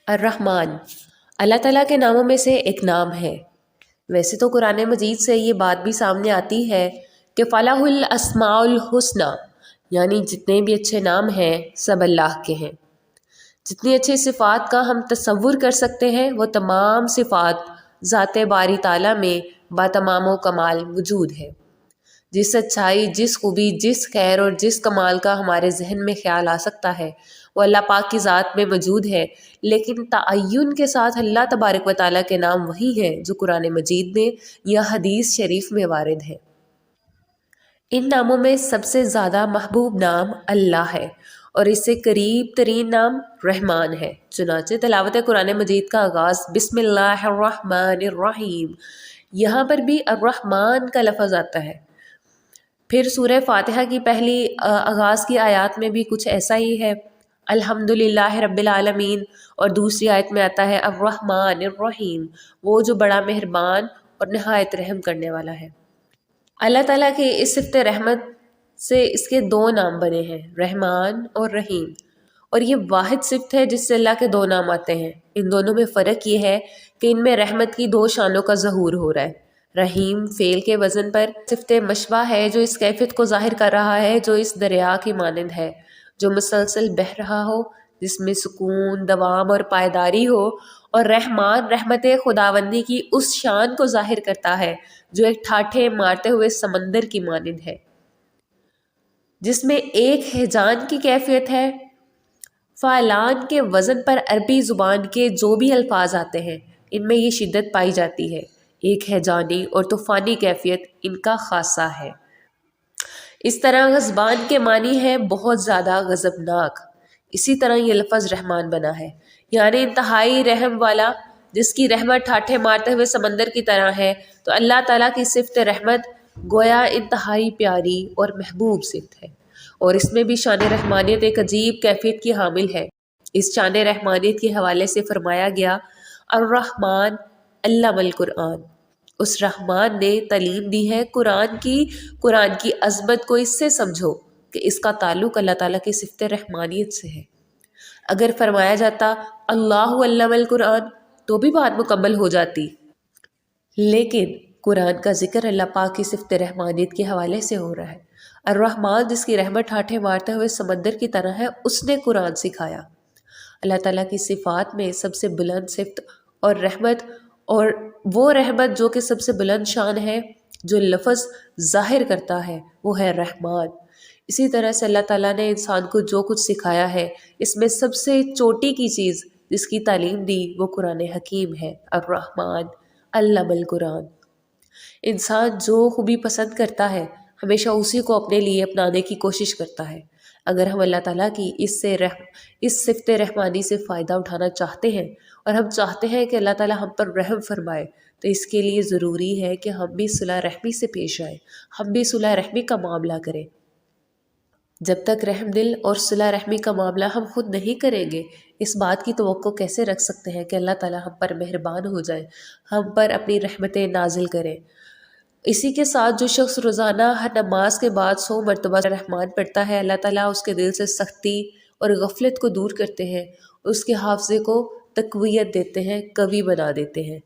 الرحمن اللہ تعالیٰ کے ناموں میں سے ایک نام ہے۔ ویسے تو قرآن مجید سے یہ بات بھی سامنے آتی ہے کہ فلاح الاسماء الحسنی، یعنی جتنے بھی اچھے نام ہیں سب اللہ کے ہیں۔ جتنی اچھی صفات کا ہم تصور کر سکتے ہیں وہ تمام صفات ذات باری تعالیٰ میں با تمام و کمال موجود ہے۔ جس اچھائی، جس خوبی، جس خیر اور جس کمال کا ہمارے ذہن میں خیال آ سکتا ہے وہ اللہ پاک کی ذات میں موجود ہے، لیکن تعین کے ساتھ اللہ تبارک و تعالیٰ کے نام وہی ہیں جو قرآن مجید میں یا حدیث شریف میں وارد ہیں۔ ان ناموں میں سب سے زیادہ محبوب نام اللہ ہے اور اس سے قریب ترین نام رحمان ہے۔ چنانچہ تلاوت قرآن مجید کا آغاز بسم اللہ الرحمن الرحیم، یہاں پر بھی الرحمن کا لفظ آتا ہے۔ پھر سورہ فاتحہ کی پہلی آغاز کی آیات میں بھی کچھ ایسا ہی ہے، الحمدللہ رب العالمین، اور دوسری آیت میں آتا ہے الرحمن الرحیم، وہ جو بڑا مہربان اور نہایت رحم کرنے والا ہے۔ اللہ تعالیٰ کے اس صفت رحمت سے اس کے دو نام بنے ہیں، رحمان اور رحیم، اور یہ واحد صفت ہے جس سے اللہ کے دو نام آتے ہیں۔ ان دونوں میں فرق یہ ہے کہ ان میں رحمت کی دو شانوں کا ظہور ہو رہا ہے۔ رحیم فعل کے وزن پر صفت مشبہ ہے جو اس کیفیت کو ظاہر کر رہا ہے جو اس دریا کی مانند ہے جو مسلسل بہہ رہا ہو، جس میں سکون، دوام اور پائیداری ہو، اور رحمان رحمت خداوندی کی اس شان کو ظاہر کرتا ہے جو ایک ٹھاٹھے مارتے ہوئے سمندر کی مانند ہے، جس میں ایک ہیجان کی کیفیت ہے۔ فعلان کے وزن پر عربی زبان کے جو بھی الفاظ آتے ہیں ان میں یہ شدت پائی جاتی ہے، ایک ہیجانی اور طوفانی کیفیت ان کا خاصہ ہے۔ اس طرح غضبان کے معنی ہے بہت زیادہ غضبناک، اسی طرح یہ لفظ رحمان بنا ہے، یعنی انتہائی رحم والا، جس کی رحمت ٹھاٹھے مارتے ہوئے سمندر کی طرح ہے۔ تو اللہ تعالیٰ کی صفت رحمت گویا انتہائی پیاری اور محبوب صفت ہے، اور اس میں بھی شان رحمانیت ایک عجیب کیفیت کی حامل ہے۔ اس شان رحمانیت کے حوالے سے فرمایا گیا الرحمن علم القرآن، اس رحمان نے تعلیم دی ہے قرآن کی عظمت کو اس سے سمجھو کہ اس کا تعلق اللہ تعالیٰ کی صفت رحمانیت سے ہے۔ اگر فرمایا جاتا اللہ علم القرآن تو بھی بات مکمل ہو جاتی، لیکن قرآن کا ذکر اللہ پاک کی صفت رحمانیت کے حوالے سے ہو رہا ہے۔ الرحمن جس کی رحمت ٹھاٹھے مارتے ہوئے سمندر کی طرح ہے، اس نے قرآن سکھایا۔ اللہ تعالیٰ کی صفات میں سب سے بلند صفت اور رحمت، اور وہ رحمت جو کہ سب سے بلند شان ہے جو لفظ ظاہر کرتا ہے وہ ہے رحمان۔ اسی طرح سے اللہ تعالیٰ نے انسان کو جو کچھ سکھایا ہے اس میں سب سے چوٹی کی چیز جس کی تعلیم دی وہ قرآن حکیم ہے۔ الرحمن علم القرآن۔ انسان جو خوبی پسند کرتا ہے ہمیشہ اسی کو اپنے لیے اپنانے کی کوشش کرتا ہے۔ اگر ہم اللہ تعالیٰ کی اس صفت رحمانی سے فائدہ اٹھانا چاہتے ہیں اور ہم چاہتے ہیں کہ اللہ تعالیٰ ہم پر رحم فرمائے، تو اس کے لیے ضروری ہے کہ ہم بھی صلح رحمی سے پیش آئیں، ہم بھی صلح رحمی کا معاملہ کریں۔ جب تک رحم دل اور صلح رحمی کا معاملہ ہم خود نہیں کریں گے، اس بات کی توقع کیسے رکھ سکتے ہیں کہ اللہ تعالیٰ ہم پر مہربان ہو جائے، ہم پر اپنی رحمتیں نازل کریں۔ اسی کے ساتھ جو شخص روزانہ ہر نماز کے بعد 100 مرتبہ رحمان پڑھتا ہے، اللہ تعالیٰ اس کے دل سے سختی اور غفلت کو دور کرتے ہیں، اس کے حافظے کو تقویت دیتے ہیں، قوی بنا دیتے ہیں۔